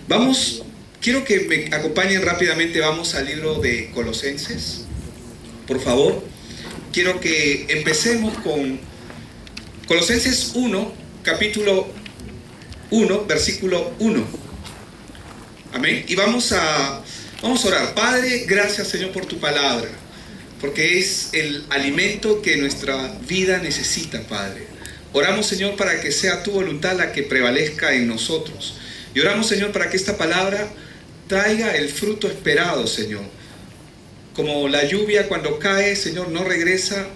Vamos, quiero que me acompañen rápidamente, vamos al libro de Colosenses, por favor. Quiero que empecemos con Colosenses 1, capítulo 1, versículo 1. Amén. Y vamos a orar. Padre, gracias, Señor, por tu palabra, porque es el alimento que nuestra vida necesita, Padre. Oramos, Señor, para que sea tu voluntad la que prevalezca en nosotros. Y oramos, Señor, para que esta palabra traiga el fruto esperado, Señor. Como la lluvia cuando cae, Señor, no regresa,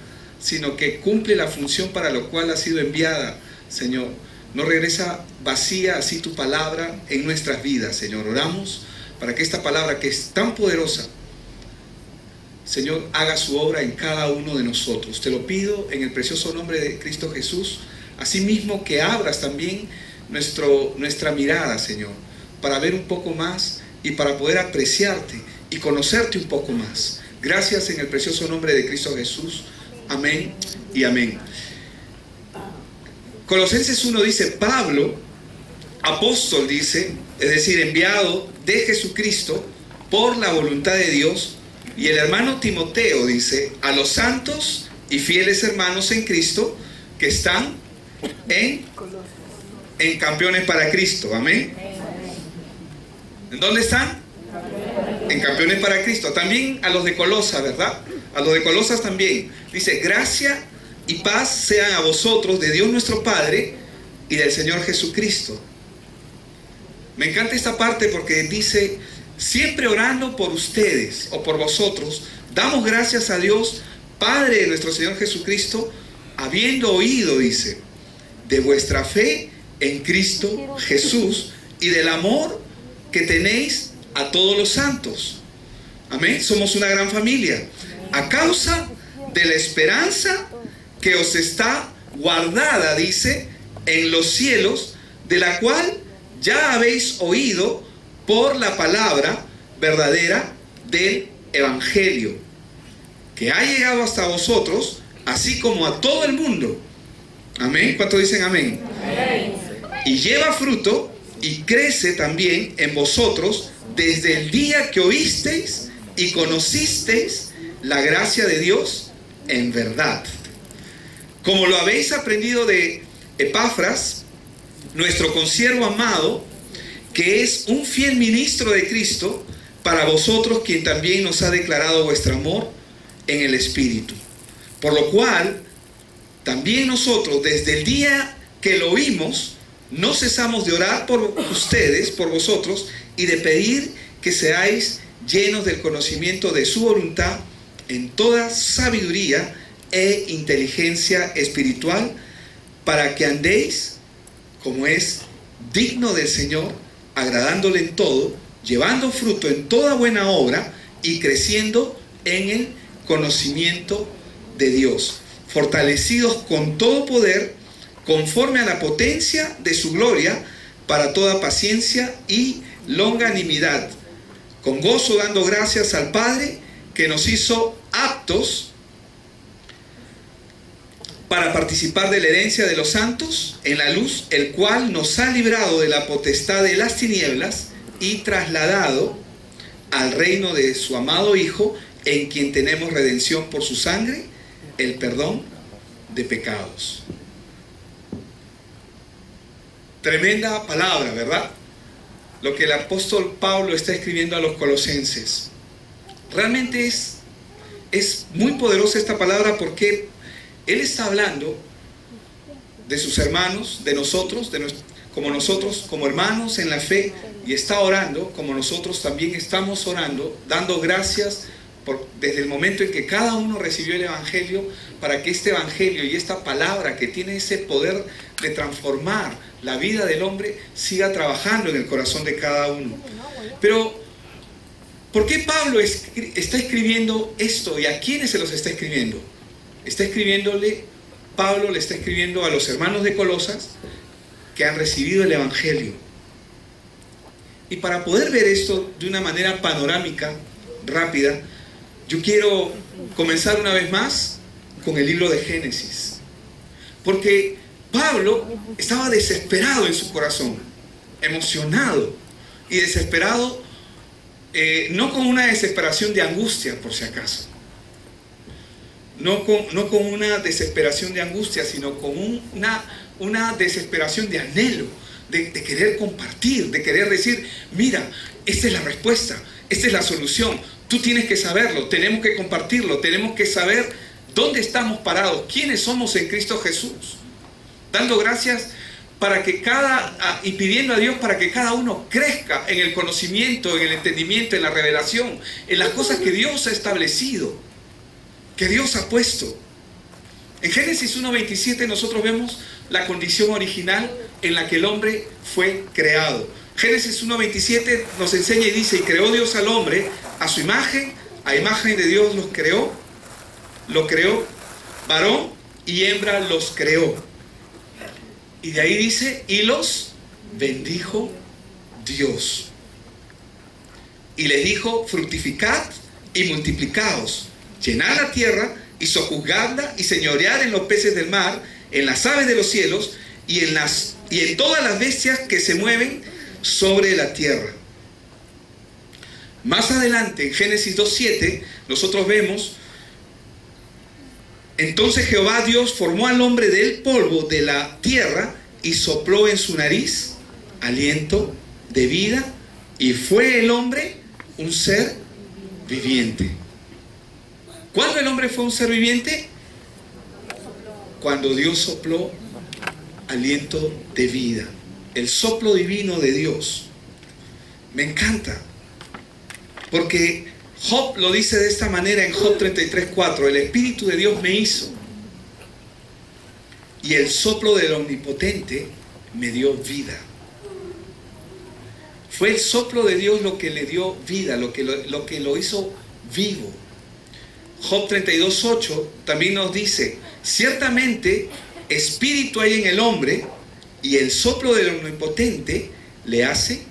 sino que cumple la función para la cual ha sido enviada, Señor. No regresa vacía, así tu palabra en nuestras vidas, Señor. Oramos para que esta palabra que es tan poderosa, Señor, haga su obra en cada uno de nosotros. Te lo pido en el precioso nombre de Cristo Jesús. Asimismo que abras también nuestra mirada, Señor, para ver un poco más y para poder apreciarte y conocerte un poco más. Gracias en el precioso nombre de Cristo Jesús. Amén y amén. Colosenses 1 dice: Pablo, apóstol, dice, es decir, enviado de Jesucristo por la voluntad de Dios, y el hermano Timoteo, dice, a los santos y fieles hermanos en Cristo que están en Campeones para Cristo. Amén. ¿En dónde están? En Campeones para Cristo. También a los de Colosas, ¿verdad? A los de Colosas también. Dice: gracia y paz sean a vosotros de Dios nuestro Padre y del Señor Jesucristo. Me encanta esta parte porque dice: siempre orando por ustedes o por vosotros, damos gracias a Dios, Padre de nuestro Señor Jesucristo, habiendo oído, dice, de vuestra fe en Cristo Jesús y del amor que tenéis a todos los santos. Amén. Somos una gran familia. A causa de la esperanza que os está guardada, dice, en los cielos, de la cual ya habéis oído por la palabra verdadera del Evangelio, que ha llegado hasta vosotros, así como a todo el mundo. Amén. ¿Cuántos dicen amén? Amén. Y lleva fruto y crece también en vosotros desde el día que oísteis y conocisteis la gracia de Dios en verdad, como lo habéis aprendido de Epafras, nuestro consiervo amado, que es un fiel ministro de Cristo para vosotros, quien también nos ha declarado vuestro amor en el Espíritu. Por lo cual, también nosotros, desde el día que lo oímos, no cesamos de orar por ustedes, por vosotros, y de pedir que seáis llenos del conocimiento de su voluntad en toda sabiduría e inteligencia espiritual, para que andéis como es digno del Señor, agradándole en todo, llevando fruto en toda buena obra y creciendo en el conocimiento de Dios, fortalecidos con todo poder, conforme a la potencia de su gloria, para toda paciencia y longanimidad, con gozo dando gracias al Padre, que nos hizo aptos para participar de la herencia de los santos en la luz, el cual nos ha librado de la potestad de las tinieblas y trasladado al reino de su amado Hijo, en quien tenemos redención por su sangre, el perdón de pecados. Tremenda palabra, ¿verdad? Lo que el apóstol Pablo está escribiendo a los colosenses. Realmente es muy poderosa esta palabra, porque él está hablando de sus hermanos, de nosotros, como hermanos en la fe, y está orando como nosotros también estamos orando, dando gracias desde el momento en que cada uno recibió el Evangelio, para que este Evangelio y esta palabra que tiene ese poder de transformar la vida del hombre siga trabajando en el corazón de cada uno. Pero ¿por qué Pablo está escribiendo esto y a quiénes se los está escribiendo? Pablo le está escribiendo a los hermanos de Colosas que han recibido el Evangelio. Y para poder ver esto de una manera panorámica, rápida, yo quiero comenzar una vez más con el libro de Génesis. Porque Pablo estaba desesperado en su corazón, emocionado, y desesperado, no con una desesperación de angustia, por si acaso. No con una desesperación de angustia, sino con una desesperación de anhelo, de querer compartir, de querer decir, mira, esta es la respuesta, esta es la solución, tú tienes que saberlo, tenemos que compartirlo, tenemos que saber dónde estamos parados, quiénes somos en Cristo Jesús. Dando gracias y pidiendo a Dios para que cada uno crezca en el conocimiento, en el entendimiento, en la revelación, en las cosas que Dios ha establecido, que Dios ha puesto. En Génesis 1:27 nosotros vemos la condición original en la que el hombre fue creado. Génesis 1:27 nos enseña y dice, y creó Dios al hombre a su imagen, a imagen de Dios lo creó, varón y hembra los creó. Y de ahí dice, y los bendijo Dios. Y les dijo, fructificad y multiplicaos, llenad la tierra y sojuzgadla y señoread en los peces del mar, en las aves de los cielos y en todas las bestias que se mueven sobre la tierra. Más adelante, en Génesis 2:7, nosotros vemos, entonces Jehová Dios formó al hombre del polvo de la tierra y sopló en su nariz aliento de vida, y fue el hombre un ser viviente. ¿Cuándo el hombre fue un ser viviente? Cuando Dios sopló aliento de vida, el soplo divino de Dios. Me encanta, porque Job lo dice de esta manera en Job 33:4, el Espíritu de Dios me hizo, y el soplo del Omnipotente me dio vida. Fue el soplo de Dios lo que le dio vida, lo que lo hizo vivo. Job 32:8 también nos dice, ciertamente espíritu hay en el hombre, y el soplo del Omnipotente le hace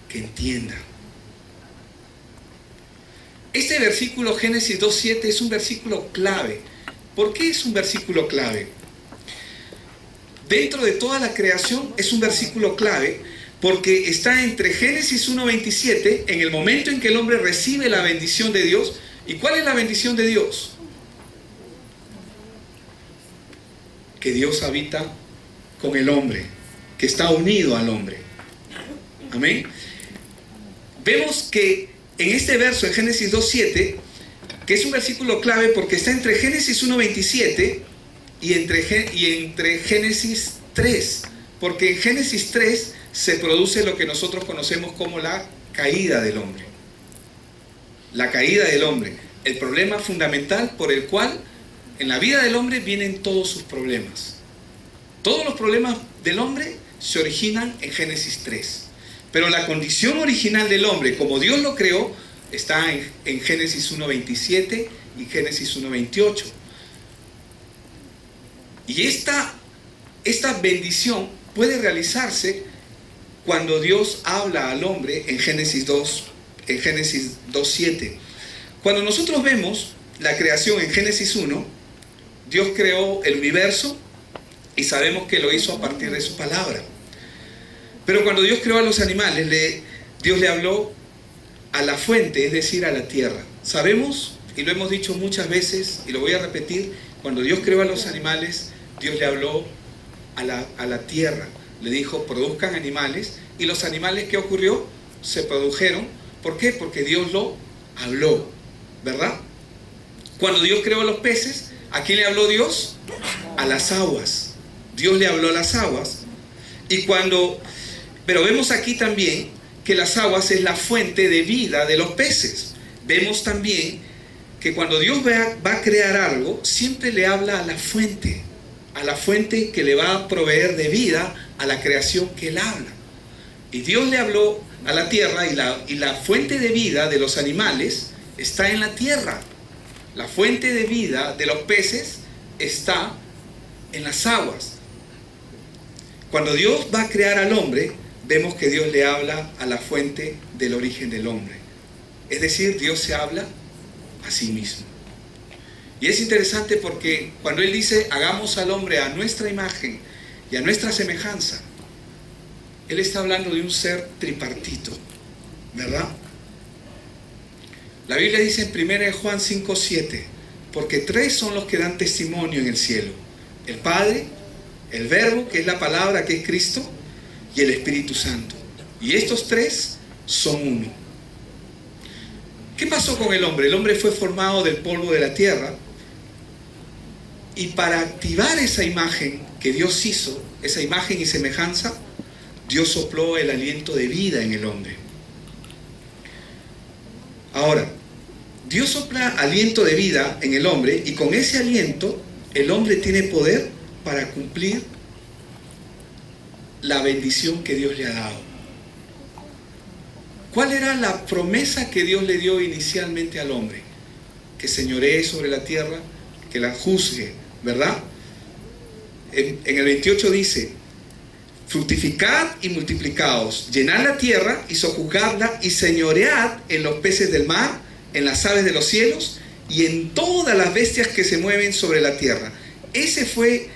que entienda. Este versículo, Génesis 2:7, es un versículo clave. ¿Por qué es un versículo clave? Dentro de toda la creación es un versículo clave porque está entre Génesis 1:27, en el momento en que el hombre recibe la bendición de Dios. ¿Y cuál es la bendición de Dios? Que Dios habita con el hombre, que está unido al hombre. Amén. Vemos que en este verso, en Génesis 2:7, que es un versículo clave porque está entre Génesis 1:27 y entre Génesis 3, porque en Génesis 3 se produce lo que nosotros conocemos como la caída del hombre. La caída del hombre, el problema fundamental por el cual en la vida del hombre vienen todos sus problemas. Todos los problemas del hombre se originan en Génesis 3. Pero la condición original del hombre, como Dios lo creó, está en Génesis 1:27 y Génesis 1:28. Y esta bendición puede realizarse cuando Dios habla al hombre en Génesis 2:7. Cuando nosotros vemos la creación en Génesis 1, Dios creó el universo y sabemos que lo hizo a partir de su palabra. Pero cuando Dios creó a los animales, Dios le habló a la fuente, es decir, a la tierra. Sabemos, y lo hemos dicho muchas veces, y lo voy a repetir, cuando Dios creó a los animales, Dios le habló a la tierra. Le dijo, produzcan animales, y los animales, ¿qué ocurrió? Se produjeron. ¿Por qué? Porque Dios lo habló, ¿verdad? Cuando Dios creó a los peces, ¿a quién le habló Dios? A las aguas. Dios le habló a las aguas. Pero vemos aquí también que las aguas es la fuente de vida de los peces. Vemos también que cuando Dios va a crear algo, siempre le habla a la fuente que le va a proveer de vida a la creación que Él habla. Y Dios le habló a la tierra y la fuente de vida de los animales está en la tierra. La fuente de vida de los peces está en las aguas. Cuando Dios va a crear al hombre, vemos que Dios le habla a la fuente del origen del hombre. Es decir, Dios se habla a sí mismo. Y es interesante porque cuando Él dice, hagamos al hombre a nuestra imagen y a nuestra semejanza, Él está hablando de un ser tripartito. ¿verdad? La Biblia dice en 1 Juan 5:7, porque tres son los que dan testimonio en el cielo: el Padre, el Verbo, que es la palabra, que es Cristo, y el Espíritu Santo. Y estos tres son uno. ¿Qué pasó con el hombre? El hombre fue formado del polvo de la tierra, y para activar esa imagen que Dios hizo, esa imagen y semejanza, Dios sopló el aliento de vida en el hombre. Ahora, Dios sopla aliento de vida en el hombre, y con ese aliento el hombre tiene poder para cumplir la bendición que Dios le ha dado. ¿Cuál era la promesa que Dios le dio inicialmente al hombre? Que señoree sobre la tierra, que la juzgue, ¿verdad? En el 28 dice: fructificad y multiplicaos, llenad la tierra y sojuzgadla, y señoread en los peces del mar, en las aves de los cielos y en todas las bestias que se mueven sobre la tierra. Esa fue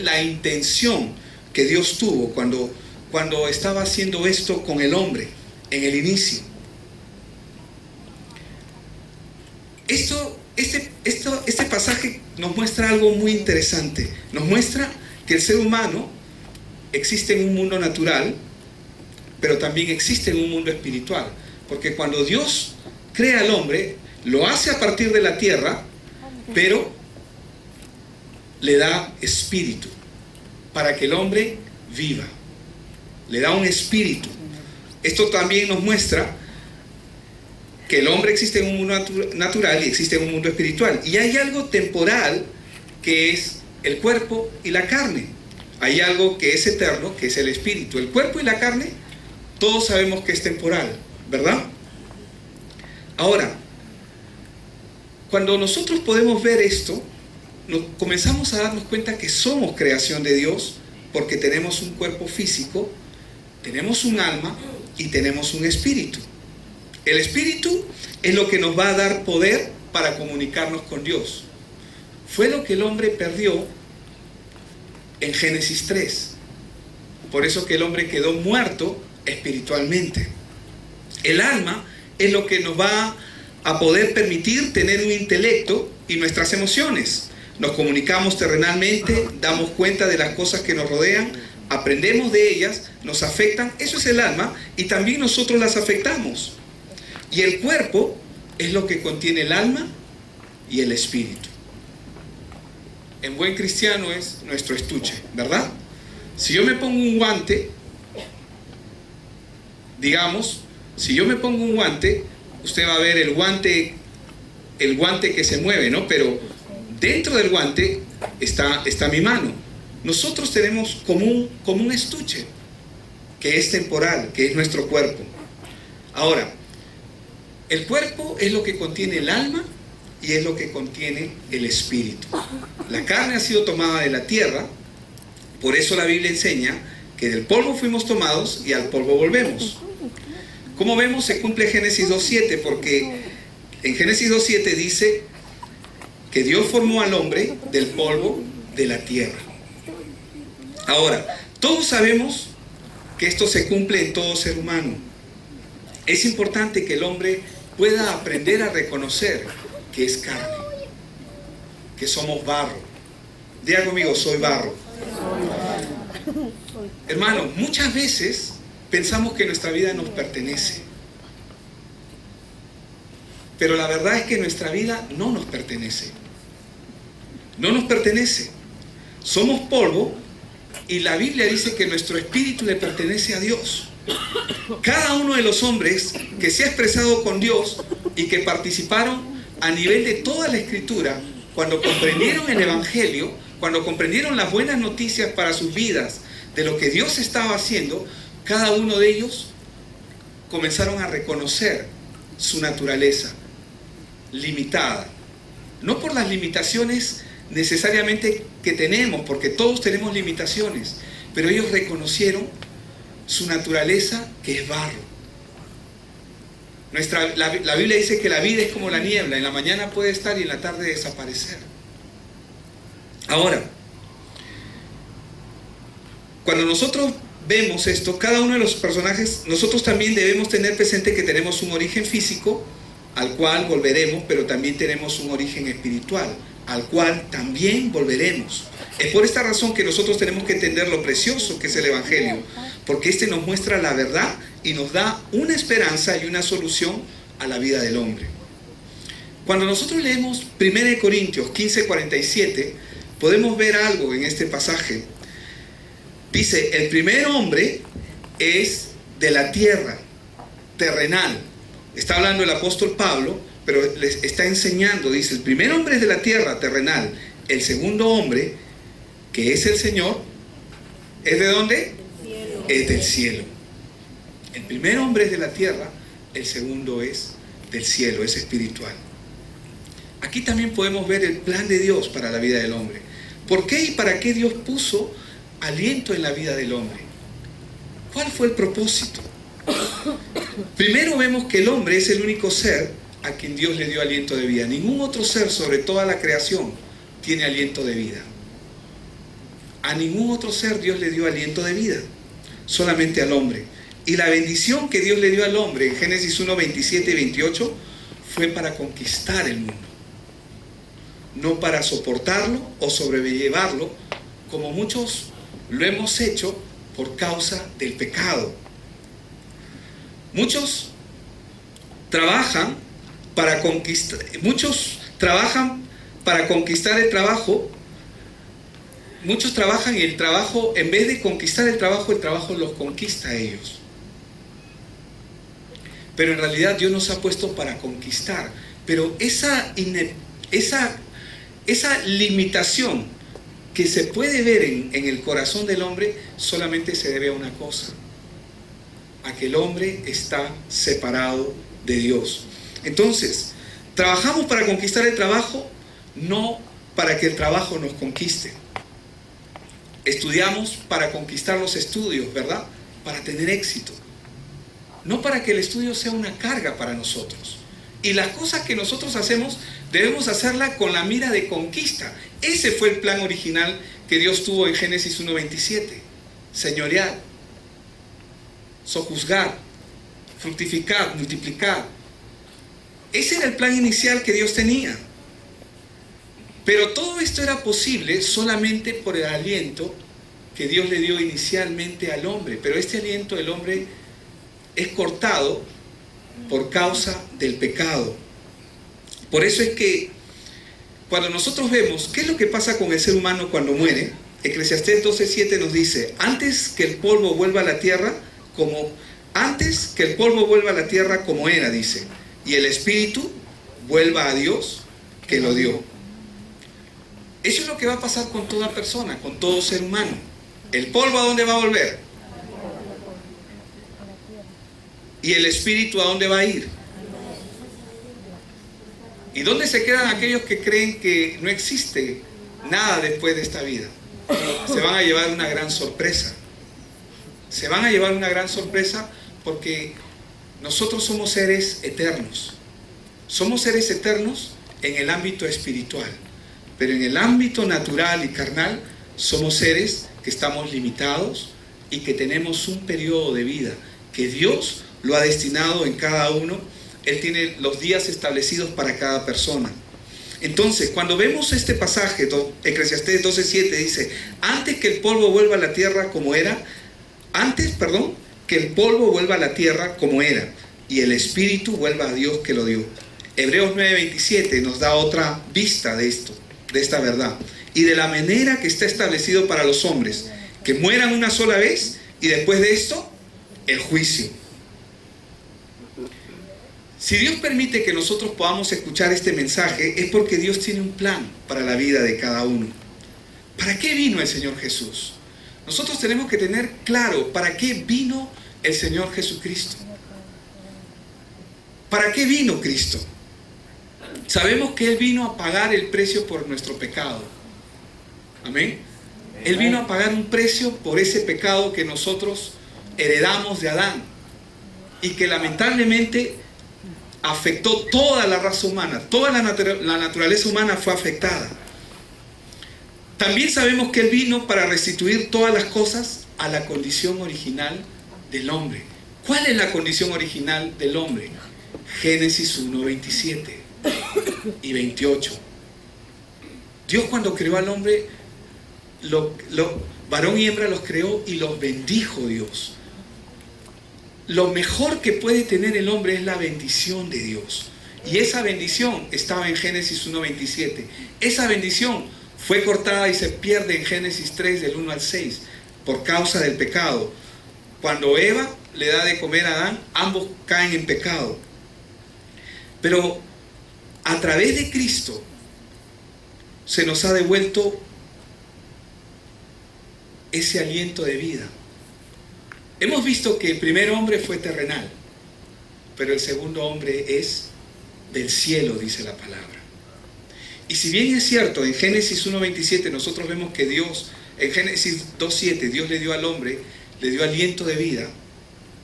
la intención que Dios tuvo cuando estaba haciendo esto con el hombre en el inicio. Este pasaje nos muestra algo muy interesante. Nos muestra que el ser humano existe en un mundo natural, pero también existe en un mundo espiritual. Porque cuando Dios crea al hombre, lo hace a partir de la tierra, pero le da espíritu para que el hombre viva. Le da un espíritu. Esto también nos muestra que el hombre existe en un mundo natural y existe en un mundo espiritual. Y hay algo temporal, que es el cuerpo y la carne. Hay algo que es eterno, que es el espíritu. El cuerpo y la carne, todos sabemos que es temporal, ¿verdad? Ahora, cuando nosotros podemos ver esto, comenzamos a darnos cuenta que somos creación de Dios, porque tenemos un cuerpo físico, tenemos un alma y tenemos un espíritu. El espíritu es lo que nos va a dar poder para comunicarnos con Dios. Fue lo que el hombre perdió en Génesis 3. Por eso que el hombre quedó muerto espiritualmente. El alma es lo que nos va a poder permitir tener un intelecto y nuestras emociones. Nos comunicamos terrenalmente, damos cuenta de las cosas que nos rodean, aprendemos de ellas, nos afectan. Eso es el alma, y también nosotros las afectamos. Y el cuerpo es lo que contiene el alma y el espíritu. En buen cristiano es nuestro estuche, ¿verdad? Si yo me pongo un guante, digamos, si yo me pongo un guante, usted va a ver el guante que se mueve, ¿no? Pero dentro del guante está mi mano. Nosotros tenemos como un estuche que es temporal, que es nuestro cuerpo. Ahora, el cuerpo es lo que contiene el alma y es lo que contiene el espíritu. La carne ha sido tomada de la tierra, por eso la Biblia enseña que del polvo fuimos tomados y al polvo volvemos. Como vemos, se cumple Génesis 2:7, porque en Génesis 2:7 dice que Dios formó al hombre del polvo de la tierra. Ahora, todos sabemos que esto se cumple en todo ser humano. Es importante que el hombre pueda aprender a reconocer que es carne, que somos barro. Diga conmigo: soy barro. Hermano, muchas veces pensamos que nuestra vida nos pertenece, pero la verdad es que nuestra vida no nos pertenece. No nos pertenece. Somos polvo, y la Biblia dice que nuestro espíritu le pertenece a Dios. Cada uno de los hombres que se ha expresado con Dios y que participaron a nivel de toda la Escritura, cuando comprendieron el Evangelio, cuando comprendieron las buenas noticias para sus vidas de lo que Dios estaba haciendo, cada uno de ellos comenzaron a reconocer su naturaleza limitada. No por las limitaciones necesariamente que tenemos, porque todos tenemos limitaciones, pero ellos reconocieron su naturaleza, que es barro. La Biblia dice que la vida es como la niebla: en la mañana puede estar y en la tarde desaparecer. Ahora, cuando nosotros vemos esto, cada uno de los personajes, nosotros también debemos tener presente que tenemos un origen físico, al cual volveremos, pero también tenemos un origen espiritual, al cual también volveremos. Es por esta razón que nosotros tenemos que entender lo precioso que es el Evangelio, porque este nos muestra la verdad y nos da una esperanza y una solución a la vida del hombre. Cuando nosotros leemos 1 Corintios 15:47, podemos ver algo en este pasaje. Dice, el primer hombre es de la tierra, terrenal. Está hablando el apóstol Pablo, pero les está enseñando, dice, el primer hombre es de la tierra, terrenal. El segundo hombre, que es el Señor, ¿es de dónde? Cielo. Es del cielo. El primer hombre es de la tierra, el segundo es del cielo, es espiritual. Aquí también podemos ver el plan de Dios para la vida del hombre. ¿Por qué y para qué Dios puso aliento en la vida del hombre? ¿Cuál fue el propósito? Primero vemos que el hombre es el único ser a quien Dios le dio aliento de vida. Ningún otro ser sobre toda la creación tiene aliento de vida. A ningún otro ser Dios le dio aliento de vida, solamente al hombre. Y la bendición que Dios le dio al hombre en Génesis 1, 27 y 28 fue para conquistar el mundo, no para soportarlo o sobrellevarlo, como muchos lo hemos hecho por causa del pecado. Muchos trabajan para conquistar el trabajo. Muchos trabajan y el trabajo, en vez de conquistar el trabajo los conquista a ellos. Pero en realidad Dios nos ha puesto para conquistar. Pero esa limitación que se puede ver en el corazón del hombre solamente se debe a una cosa: a que el hombre está separado de Dios. Entonces, trabajamos para conquistar el trabajo, no para que el trabajo nos conquiste. Estudiamos para conquistar los estudios, ¿verdad? Para tener éxito. No para que el estudio sea una carga para nosotros. Y las cosas que nosotros hacemos, debemos hacerlas con la mira de conquista. Ese fue el plan original que Dios tuvo en Génesis 1:27. Señorear, sojuzgar, fructificar, multiplicar. Ese era el plan inicial que Dios tenía. Pero todo esto era posible solamente por el aliento que Dios le dio inicialmente al hombre. Pero este aliento del hombre es cortado por causa del pecado. Por eso es que cuando nosotros vemos qué es lo que pasa con el ser humano cuando muere, Eclesiastés 12:7 nos dice: antes que el polvo vuelva a la tierra como era, dice, y el espíritu vuelva a Dios que lo dio. Eso es lo que va a pasar con toda persona, con todo ser humano. ¿El polvo a dónde va a volver? ¿Y el espíritu a dónde va a ir? ¿Y dónde se quedan aquellos que creen que no existe nada después de esta vida? Se van a llevar una gran sorpresa. Se van a llevar una gran sorpresa porque nosotros somos seres eternos. Somos seres eternos en el ámbito espiritual. Pero en el ámbito natural y carnal somos seres que estamos limitados y que tenemos un periodo de vida que Dios lo ha destinado en cada uno. Él tiene los días establecidos para cada persona. Entonces, cuando vemos este pasaje, Eclesiastés 12:7 dice: antes que el polvo vuelva a la tierra como era, que el polvo vuelva a la tierra como era, y el espíritu vuelva a Dios que lo dio. Hebreos 9:27 nos da otra vista de esto, de esta verdad. Y de la manera que está establecido para los hombres, que mueran una sola vez, y después de esto, el juicio. Si Dios permite que nosotros podamos escuchar este mensaje, es porque Dios tiene un plan para la vida de cada uno. ¿Para qué vino el Señor Jesús? Nosotros tenemos que tener claro para qué vino el Señor Jesucristo. ¿Para qué vino Cristo? Sabemos que Él vino a pagar el precio por nuestro pecado. Amén. Él vino a pagar un precio por ese pecado que nosotros heredamos de Adán y que lamentablemente afectó toda la raza humana. Toda la naturaleza humana fue afectada. También sabemos que Él vino para restituir todas las cosas a la condición original del hombre. ¿Cuál es la condición original del hombre? Génesis 1, 27 y 28. Dios, cuando creó al hombre, varón y hembra los creó y los bendijo Dios. Lo mejor que puede tener el hombre es la bendición de Dios. Y esa bendición estaba en Génesis 1, 27. Esa bendición fue cortada y se pierde en Génesis 3, del 1 al 6, por causa del pecado. Cuando Eva le da de comer a Adán, ambos caen en pecado. Pero a través de Cristo se nos ha devuelto ese aliento de vida. Hemos visto que el primer hombre fue terrenal, pero el segundo hombre es del cielo, dice la palabra. Y si bien es cierto, en Génesis 1:27 nosotros vemos que Dios, en Génesis 2:7, Dios le dio al hombre, le dio aliento de vida.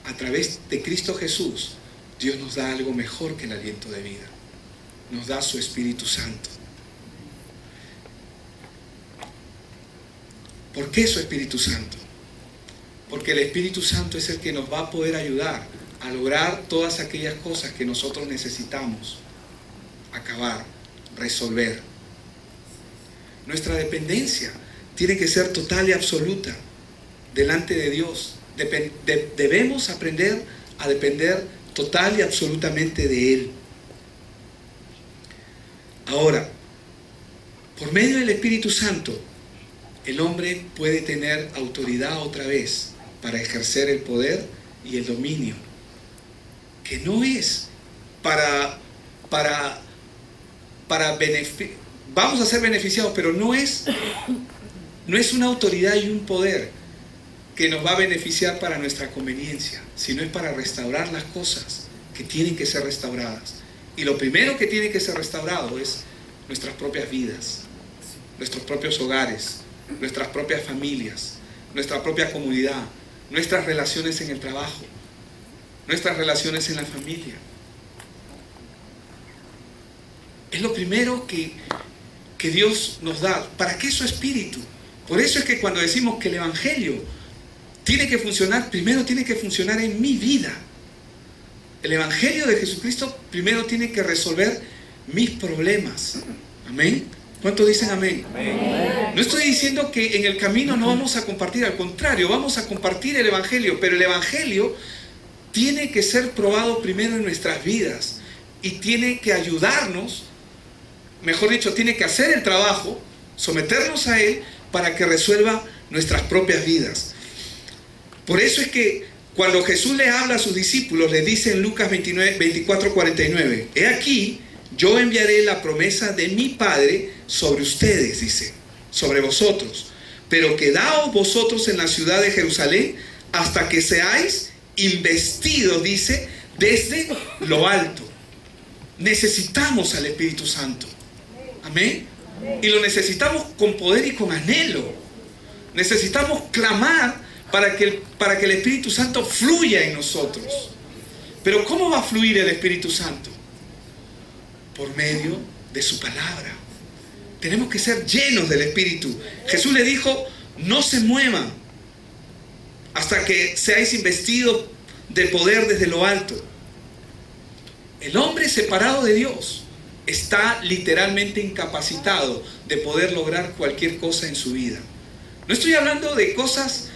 A través de Cristo Jesús, Dios nos da algo mejor que el aliento de vida. Nos da su Espíritu Santo. ¿Por qué su Espíritu Santo? Porque el Espíritu Santo es el que nos va a poder ayudar a lograr todas aquellas cosas que nosotros necesitamos acabar, resolver. Nuestra dependencia tiene que ser total y absoluta delante de Dios. Debemos aprender a depender total y absolutamente de Él. Ahora, por medio del Espíritu Santo, el hombre puede tener autoridad otra vez para ejercer el poder y el dominio, que no es vamos a ser beneficiados, pero no es una autoridad y un poder que nos va a beneficiar para nuestra conveniencia, sino es para restaurar las cosas que tienen que ser restauradas. Y lo primero que tiene que ser restaurado es nuestras propias vidas, nuestros propios hogares, nuestras propias familias, nuestra propia comunidad, nuestras relaciones en el trabajo, nuestras relaciones en la familia. Es lo primero que Dios nos da. ¿Para qué su Espíritu? Por eso es que cuando decimos que el Evangelio tiene que funcionar, primero tiene que funcionar en mi vida. El Evangelio de Jesucristo primero tiene que resolver mis problemas. Amén. ¿Cuántos dicen amén? Amén. No estoy diciendo que en el camino no vamos a compartir, al contrario, vamos a compartir el Evangelio, pero el Evangelio tiene que ser probado primero en nuestras vidas y tiene que ayudarnos, mejor dicho, tiene que hacer el trabajo, someternos a Él para que resuelva nuestras propias vidas. Por eso es que cuando Jesús le habla a sus discípulos, les dice en Lucas 24:49, he aquí, yo enviaré la promesa de mi Padre sobre ustedes, dice, sobre vosotros, pero quedaos vosotros en la ciudad de Jerusalén hasta que seáis investidos, dice, desde lo alto. Necesitamos al Espíritu Santo. Amén. Y lo necesitamos con poder y con anhelo. Necesitamos clamar para que el Espíritu Santo fluya en nosotros. Pero ¿cómo va a fluir el Espíritu Santo? Por medio de su palabra. Tenemos que ser llenos del Espíritu. Jesús le dijo, no se muevan hasta que seáis investidos del poder desde lo alto. El hombre separado de Dios está literalmente incapacitado de poder lograr cualquier cosa en su vida. No estoy hablando de cosas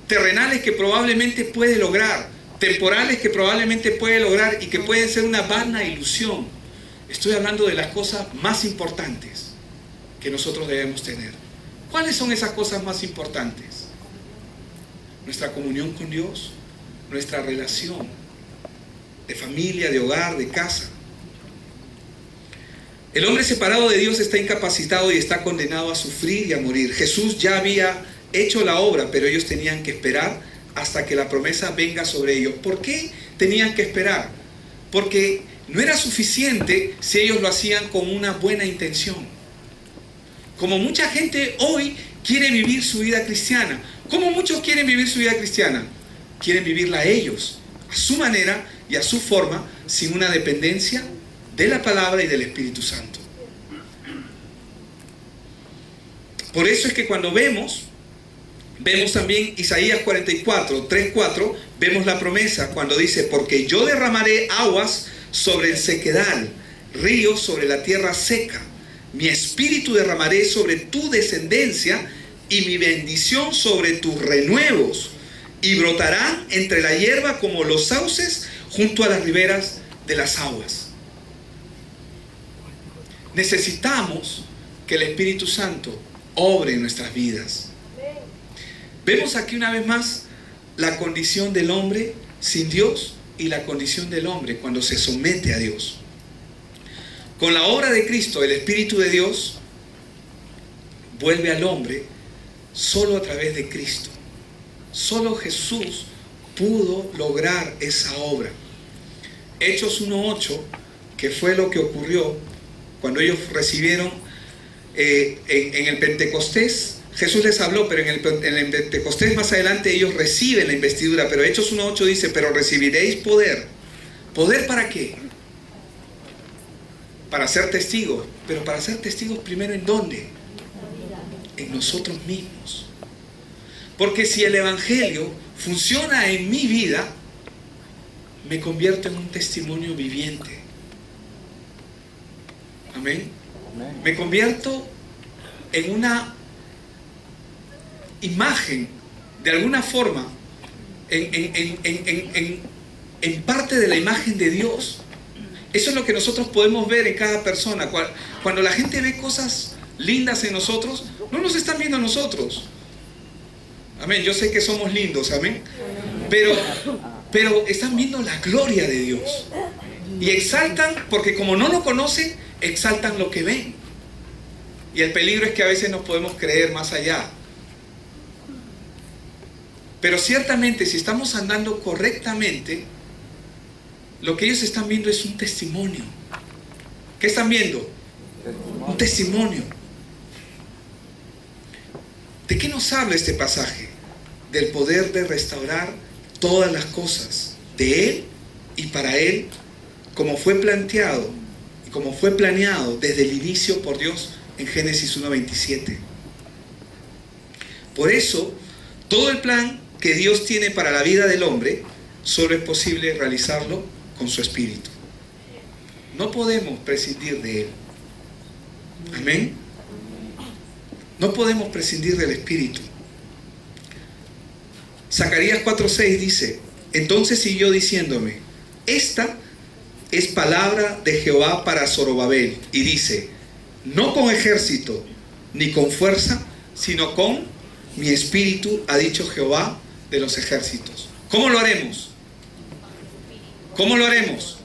terrenales que probablemente puede lograr, temporales que probablemente puede lograr y que pueden ser una vana ilusión. Estoy hablando de las cosas más importantes que nosotros debemos tener. ¿Cuáles son esas cosas más importantes? Nuestra comunión con Dios, nuestra relación de familia, de hogar, de casa. El hombre separado de Dios está incapacitado y está condenado a sufrir y a morir. Jesús ya había hecho la obra, pero ellos tenían que esperar hasta que la promesa venga sobre ellos. ¿Por qué tenían que esperar? Porque no era suficiente si ellos lo hacían con una buena intención. Como mucha gente hoy quiere vivir su vida cristiana. ¿Cómo muchos quieren vivir su vida cristiana? Quieren vivirla ellos, a su manera y a su forma, sin una dependencia de la palabra y del Espíritu Santo. Por eso es que cuando vemos Vemos también Isaías 44, 3, 4, vemos la promesa cuando dice: porque yo derramaré aguas sobre el sequedal, ríos sobre la tierra seca. Mi espíritu derramaré sobre tu descendencia y mi bendición sobre tus renuevos. Y brotarán entre la hierba como los sauces junto a las riberas de las aguas. Necesitamos que el Espíritu Santo obre en nuestras vidas. Vemos aquí una vez más la condición del hombre sin Dios y la condición del hombre cuando se somete a Dios. Con la obra de Cristo, el Espíritu de Dios vuelve al hombre solo a través de Cristo. Solo Jesús pudo lograr esa obra. Hechos 1:8, que fue lo que ocurrió cuando ellos recibieron en el Pentecostés. Jesús les habló, pero en el Pentecostés más adelante ellos reciben la investidura. Pero Hechos 1:8 dice: pero recibiréis poder. ¿Poder para qué? Para ser testigos. Pero para ser testigos primero, ¿en dónde? En nosotros mismos. Porque si el Evangelio funciona en mi vida, me convierto en un testimonio viviente. Amén. Me convierto en una imagen, de alguna forma, en parte de la imagen de Dios. Eso es lo que nosotros podemos ver en cada persona. Cuando la gente ve cosas lindas en nosotros, no nos están viendo a nosotros. Amén. Yo sé que somos lindos, amén. Pero están viendo la gloria de Dios. Y exaltan, porque como no lo conocen, exaltan lo que ven. Y el peligro es que a veces nos podemos creer más allá. Pero ciertamente, si estamos andando correctamente, lo que ellos están viendo es un testimonio. ¿Qué están viendo? Un testimonio. ¿De qué nos habla este pasaje? Del poder de restaurar todas las cosas, de Él y para Él, como fue planteado y como fue planeado desde el inicio por Dios en Génesis 1:27. Por eso, todo el plan que Dios tiene para la vida del hombre, solo es posible realizarlo con su Espíritu. No podemos prescindir de Él. Amén. No podemos prescindir del Espíritu. Zacarías 4:6 dice: entonces siguió diciéndome: esta es palabra de Jehová para Zorobabel. Y dice: no con ejército ni con fuerza, sino con mi espíritu, ha dicho Jehová de los ejércitos. ¿Cómo lo haremos? ¿Cómo lo haremos?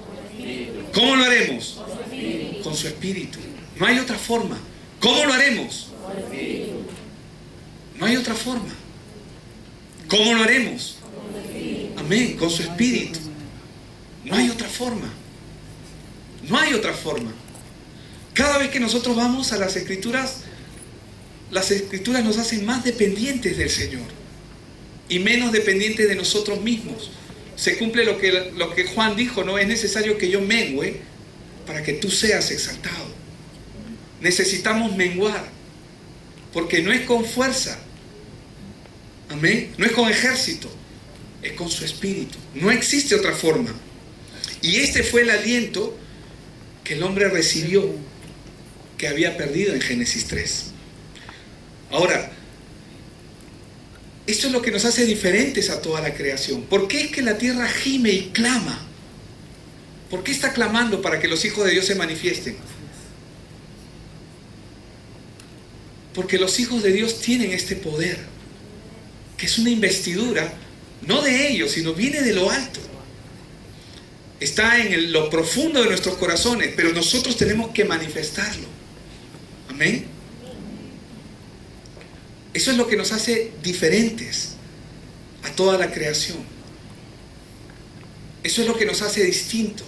¿Cómo lo haremos? Con su espíritu. No hay otra forma. ¿Cómo lo haremos? No hay otra forma. ¿Cómo lo haremos? Amén, con su espíritu. No hay otra forma. No hay otra forma. Cada vez que nosotros vamos a las Escrituras nos hacen más dependientes del Señor y menos dependientes de nosotros mismos. Se cumple lo que Juan dijo, ¿no? Es necesario que yo mengüe para que tú seas exaltado. Necesitamos menguar, porque no es con fuerza, amén, no es con ejército, es con su espíritu. No existe otra forma. Y este fue el aliento que el hombre recibió, que había perdido en Génesis 3. Ahora, esto es lo que nos hace diferentes a toda la creación. ¿Por qué es que la tierra gime y clama? ¿Por qué está clamando para que los hijos de Dios se manifiesten? Porque los hijos de Dios tienen este poder, que es una investidura, no de ellos, sino viene de lo alto. Está en lo profundo de nuestros corazones, pero nosotros tenemos que manifestarlo. Amén. Eso es lo que nos hace diferentes a toda la creación. Eso es lo que nos hace distintos.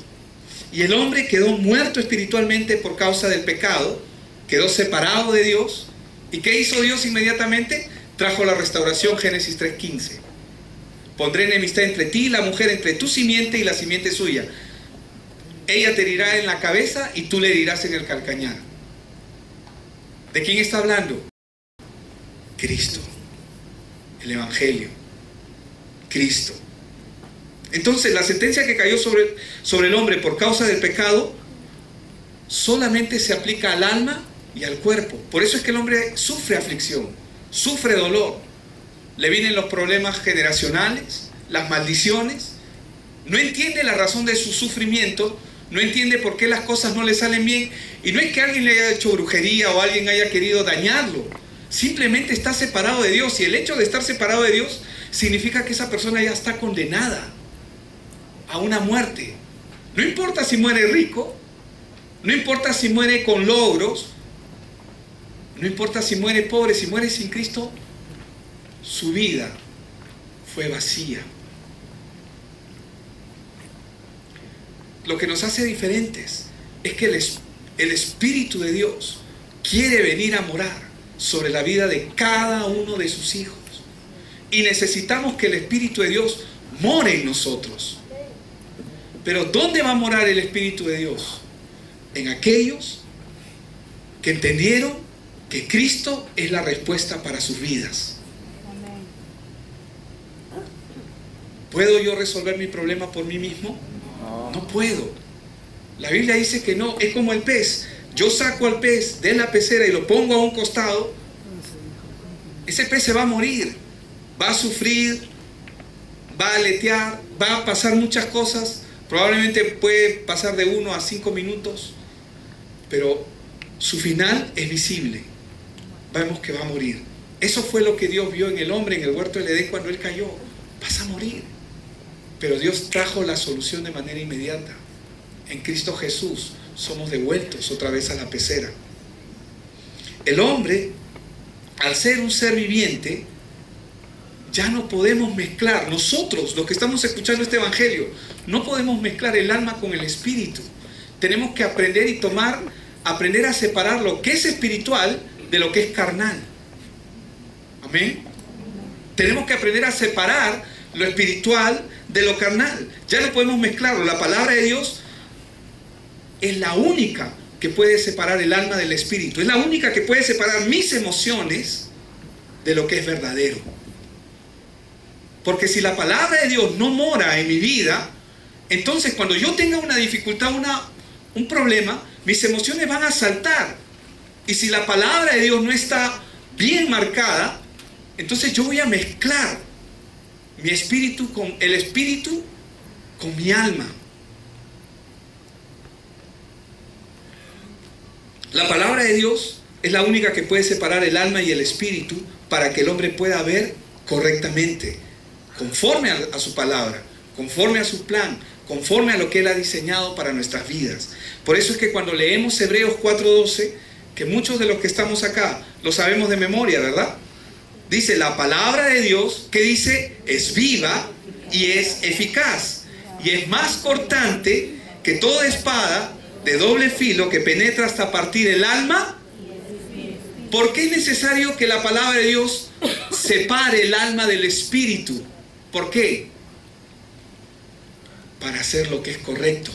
Y el hombre quedó muerto espiritualmente por causa del pecado, quedó separado de Dios. ¿Y qué hizo Dios inmediatamente? Trajo la restauración, Génesis 3:15. Pondré enemistad entre ti y la mujer, entre tu simiente y la simiente suya. Ella te herirá en la cabeza y tú le herirás en el calcañar. ¿De quién está hablando? Cristo. El Evangelio, Cristo. Entonces la sentencia que cayó sobre el hombre por causa del pecado solamente se aplica al alma y al cuerpo. Por eso es que el hombre sufre aflicción, sufre dolor. Le vienen los problemas generacionales, las maldiciones. No entiende la razón de su sufrimiento, no entiende por qué las cosas no le salen bien. Y no es que alguien le haya hecho brujería o alguien haya querido dañarlo. Simplemente está separado de Dios. Y el hecho de estar separado de Dios significa que esa persona ya está condenada a una muerte. No importa si muere rico, no importa si muere con logros, no importa si muere pobre, si muere sin Cristo, su vida fue vacía. Lo que nos hace diferentes es que el Espíritu de Dios quiere venir a morar sobre la vida de cada uno de sus hijos. Y necesitamos que el Espíritu de Dios more en nosotros. Pero ¿dónde va a morar el Espíritu de Dios? En aquellos que entendieron que Cristo es la respuesta para sus vidas. ¿Puedo yo resolver mi problema por mí mismo? No puedo. La Biblia dice que no, es como el pez. Yo saco al pez de la pecera y lo pongo a un costado. Ese pez se va a morir, va a sufrir, va a aletear, va a pasar muchas cosas. Probablemente puede pasar de 1 a 5 minutos, pero su final es visible. Vemos que va a morir. Eso fue lo que Dios vio en el hombre en el huerto del Edén cuando él cayó. Vas a morir. Pero Dios trajo la solución de manera inmediata. En Cristo Jesús somos devueltos otra vez a la pecera. El hombre, al ser un ser viviente, ya no podemos mezclar. Nosotros, los que estamos escuchando este evangelio, no podemos mezclar el alma con el espíritu. Tenemos que aprender y aprender a separar lo que es espiritual de lo que es carnal. Amén. Tenemos que aprender a separar lo espiritual de lo carnal. Ya no podemos mezclarlo. La palabra de Dios es la única que puede separar el alma del espíritu. Es la única que puede separar mis emociones de lo que es verdadero. Porque si la palabra de Dios no mora en mi vida, entonces cuando yo tenga una dificultad, un problema, mis emociones van a saltar. Y si la palabra de Dios no está bien marcada, entonces yo voy a mezclar mi espíritu con el espíritu con mi alma. La palabra de Dios es la única que puede separar el alma y el espíritu para que el hombre pueda ver correctamente, conforme a su palabra, conforme a su plan, conforme a lo que Él ha diseñado para nuestras vidas. Por eso es que cuando leemos Hebreos 4:12, que muchos de los que estamos acá lo sabemos de memoria, ¿verdad? Dice, la palabra de Dios, que dice, es viva y es eficaz, y es más cortante que toda espada de doble filo que penetra hasta partir el alma. ¿Por qué es necesario que la palabra de Dios separe el alma del espíritu? ¿Por qué? Para hacer lo que es correcto.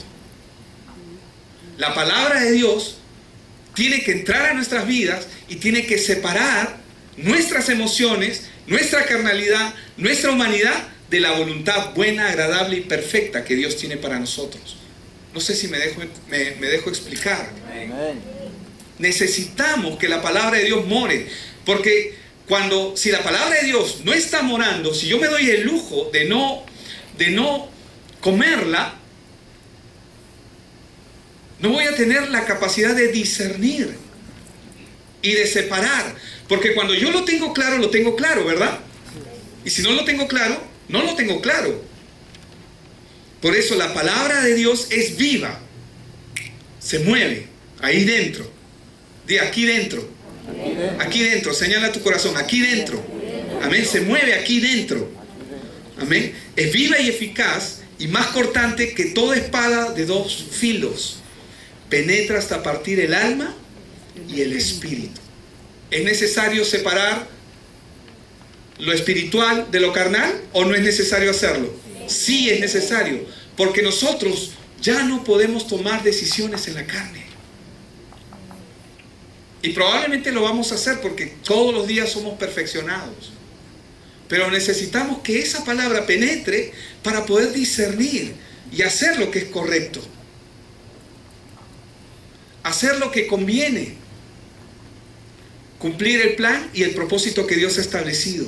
La palabra de Dios tiene que entrar a nuestras vidas y tiene que separar nuestras emociones, nuestra carnalidad, nuestra humanidad de la voluntad buena, agradable y perfecta que Dios tiene para nosotros. No sé si me dejo explicar. Amén. Necesitamos que la palabra de Dios more, porque si la palabra de Dios no está morando, si yo me doy el lujo de no comerla, no voy a tener la capacidad de discernir y de separar. Porque cuando yo lo tengo claro, ¿verdad? Y si no lo tengo claro, no lo tengo claro. Por eso la palabra de Dios es viva, se mueve ahí dentro. Di aquí dentro. Aquí dentro, señala a tu corazón, aquí dentro. Amén, se mueve aquí dentro. Amén. Es viva y eficaz y más cortante que toda espada de 2 filos. Penetra hasta partir el alma y el espíritu. ¿Es necesario separar lo espiritual de lo carnal o no es necesario hacerlo? Sí es necesario, porque nosotros ya no podemos tomar decisiones en la carne. Y probablemente lo vamos a hacer porque todos los días somos perfeccionados. Pero necesitamos que esa palabra penetre para poder discernir y hacer lo que es correcto. Hacer lo que conviene. Cumplir el plan y el propósito que Dios ha establecido.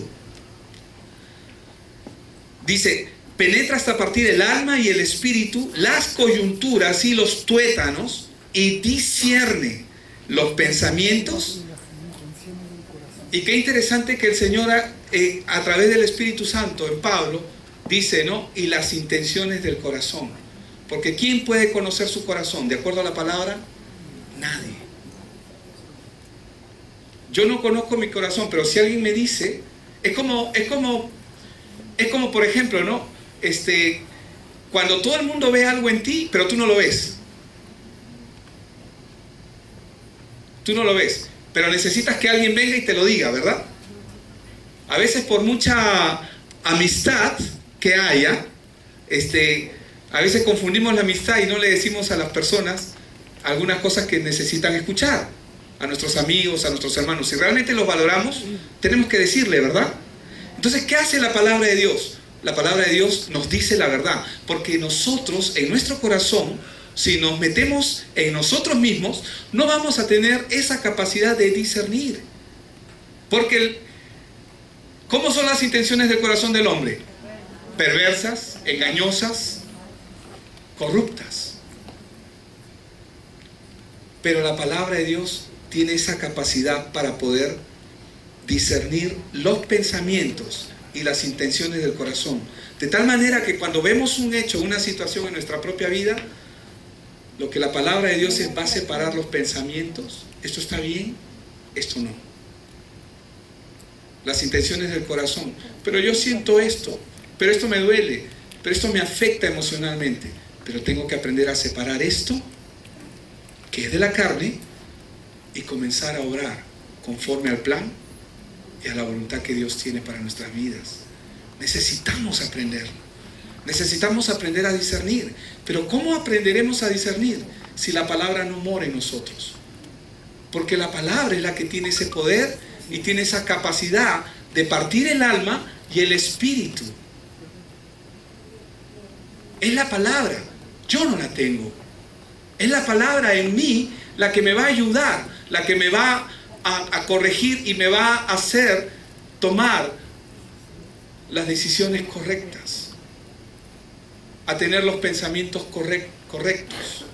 Dice, penetra hasta partir el alma y el espíritu, las coyunturas y los tuétanos, y discierne los pensamientos. Y qué interesante que el Señor a través del Espíritu Santo en Pablo dice, ¿no? Y las intenciones del corazón. Porque ¿quién puede conocer su corazón? De acuerdo a la palabra, nadie. Yo no conozco mi corazón, pero si alguien me dice, es como por ejemplo, ¿no? Cuando todo el mundo ve algo en ti, pero tú no lo ves. Tú no lo ves, pero necesitas que alguien venga y te lo diga, ¿verdad? A veces por mucha amistad que haya, a veces confundimos la amistad y no le decimos a las personas algunas cosas que necesitan escuchar, a nuestros amigos, a nuestros hermanos. Si realmente los valoramos, tenemos que decirle, ¿verdad? Entonces, ¿qué hace la palabra de Dios? La palabra de Dios nos dice la verdad, porque nosotros, en nuestro corazón, si nos metemos en nosotros mismos, no vamos a tener esa capacidad de discernir. Porque, ¿cómo son las intenciones del corazón del hombre? Perversas, engañosas, corruptas. Pero la palabra de Dios tiene esa capacidad para poder discernir los pensamientos y las intenciones del corazón. De tal manera que cuando vemos un hecho, una situación en nuestra propia vida, lo que la palabra de Dios va a separar los pensamientos. Esto está bien, esto no. Las intenciones del corazón. Pero yo siento esto, pero esto me duele, pero esto me afecta emocionalmente. Pero tengo que aprender a separar esto, que es de la carne, y comenzar a obrar conforme al plan y a la voluntad que Dios tiene para nuestras vidas. Necesitamos aprenderlo. Necesitamos aprender a discernir. Pero ¿cómo aprenderemos a discernir si la palabra no mora en nosotros? Porque la palabra es la que tiene ese poder y tiene esa capacidad de partir el alma y el espíritu. Es la palabra. Yo no la tengo. Es la palabra en mí la que me va a ayudar, la que me va a corregir y me va a hacer tomar las decisiones correctas, a tener los pensamientos correctos.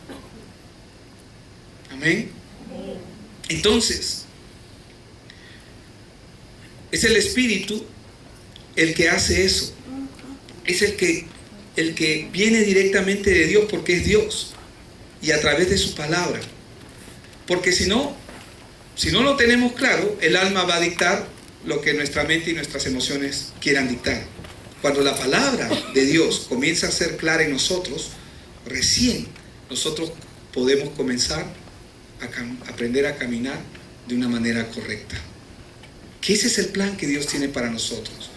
Amén. Entonces, es el Espíritu el que hace eso. Es el que viene directamente de Dios, porque es Dios, y a través de su palabra. Porque si no lo tenemos claro, el alma va a dictar lo que nuestra mente y nuestras emociones quieran dictar. Cuando la palabra de Dios comienza a ser clara en nosotros, recién nosotros podemos comenzar a aprender a caminar de una manera correcta. Que ese es el plan que Dios tiene para nosotros.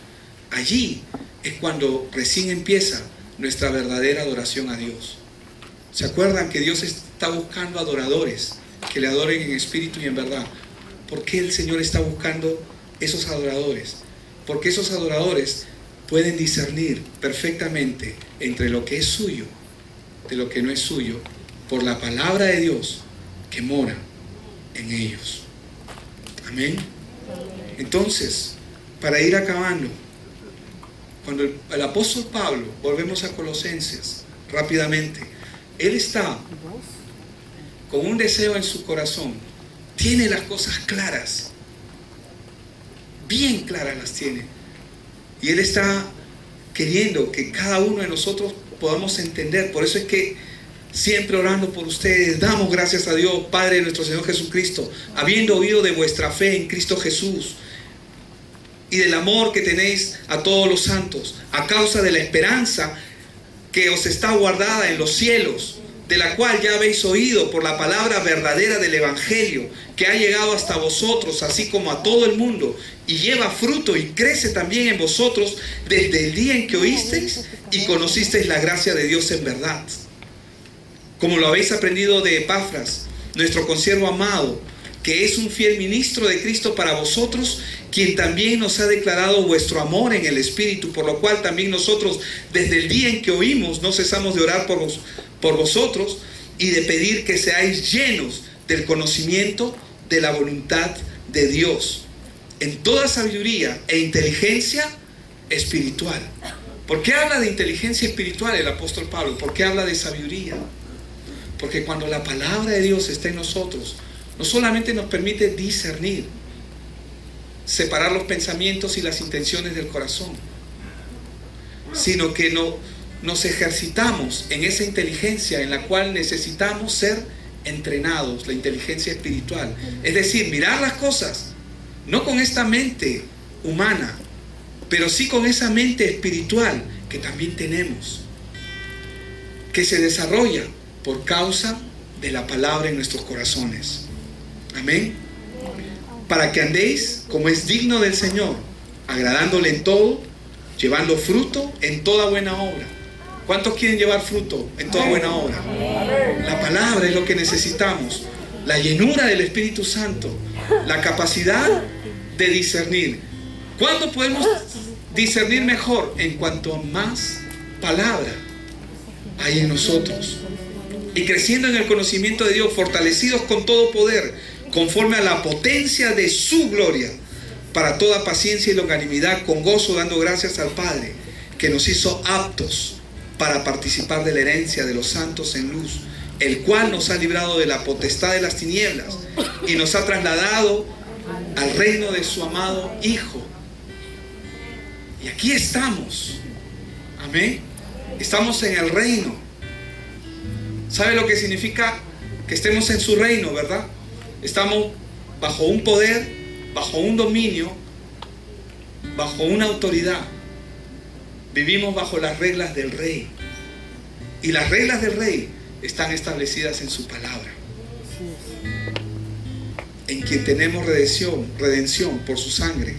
Allí es cuando recién empieza nuestra verdadera adoración a Dios. ¿Se acuerdan que Dios está buscando adoradores que le adoren en espíritu y en verdad? ¿Por qué el Señor está buscando esos adoradores? Porque esos adoradores pueden discernir perfectamente entre lo que es suyo de lo que no es suyo por la palabra de Dios que mora en ellos. Amén. Entonces, para ir acabando, cuando el apóstol Pablo, volvemos a Colosenses rápidamente, él está con un deseo en su corazón, tiene las cosas claras, bien claras las tiene, y él está queriendo que cada uno de nosotros podamos entender. Por eso es que siempre orando por ustedes, damos gracias a Dios, Padre de nuestro Señor Jesucristo, habiendo oído de vuestra fe en Cristo Jesús y del amor que tenéis a todos los santos, a causa de la esperanza que os está guardada en los cielos, de la cual ya habéis oído por la palabra verdadera del Evangelio, que ha llegado hasta vosotros, así como a todo el mundo, y lleva fruto y crece también en vosotros desde el día en que oísteis y conocisteis la gracia de Dios en verdad. Como lo habéis aprendido de Epafras, nuestro consiervo amado, que es un fiel ministro de Cristo para vosotros, quien también nos ha declarado vuestro amor en el Espíritu, por lo cual también nosotros, desde el día en que oímos, no cesamos de orar por vosotros y de pedir que seáis llenos del conocimiento de la voluntad de Dios, en toda sabiduría e inteligencia espiritual. ¿Por qué habla de inteligencia espiritual el apóstol Pablo? ¿Por qué habla de sabiduría? Porque cuando la palabra de Dios está en nosotros, no solamente nos permite discernir, separar los pensamientos y las intenciones del corazón, sino que nos ejercitamos en esa inteligencia en la cual necesitamos ser entrenados, la inteligencia espiritual. Es decir, mirar las cosas, no con esta mente humana, pero sí con esa mente espiritual que también tenemos, que se desarrolla por causa de la palabra en nuestros corazones. Amén. Para que andéis como es digno del Señor, agradándole en todo, llevando fruto en toda buena obra. ¿Cuántos quieren llevar fruto en toda buena obra? La palabra es lo que necesitamos. La llenura del Espíritu Santo, la capacidad de discernir. ¿Cuándo podemos discernir mejor? En cuanto más palabra hay en nosotros. Y creciendo en el conocimiento de Dios, fortalecidos con todo poder, conforme a la potencia de su gloria, para toda paciencia y longanimidad, con gozo dando gracias al Padre, que nos hizo aptos para participar de la herencia de los santos en luz, el cual nos ha librado de la potestad de las tinieblas y nos ha trasladado al reino de su amado Hijo. Y aquí estamos. Amén. Estamos en el reino. ¿Sabe lo que significa que estemos en su reino, verdad? Estamos bajo un poder, bajo un dominio, bajo una autoridad. Vivimos bajo las reglas del Rey. Y las reglas del Rey están establecidas en su palabra, en quien tenemos redención por su sangre,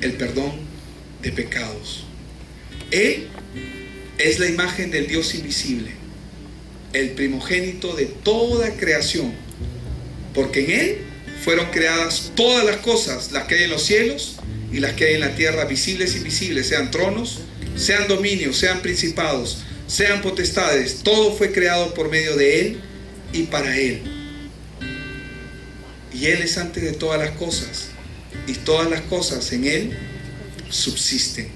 el perdón de pecados. Él es la imagen del Dios invisible, el primogénito de toda creación, porque en Él fueron creadas todas las cosas, las que hay en los cielos y las que hay en la tierra, visibles e invisibles, sean tronos, sean dominios, sean principados, sean potestades. Todo fue creado por medio de Él y para Él. Y Él es antes de todas las cosas, y todas las cosas en Él subsisten.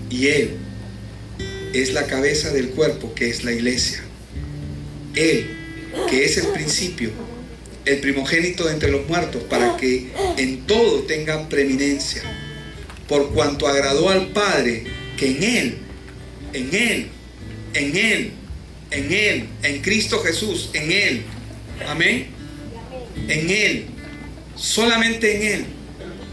Y Él es la cabeza del cuerpo, que es la iglesia. Él, que es el principio, el primogénito de entre los muertos, para que en todo tenga preeminencia, por cuanto agradó al Padre que en Cristo Jesús, en Él, amén, en Él, solamente en Él,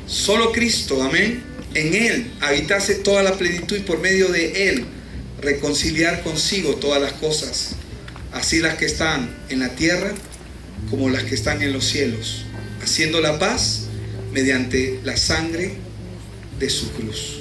solo Cristo, amén, en Él habitase toda la plenitud, y por medio de Él reconciliar consigo todas las cosas, así las que están en la tierra como las que están en los cielos, haciendo la paz mediante la sangre de su cruz.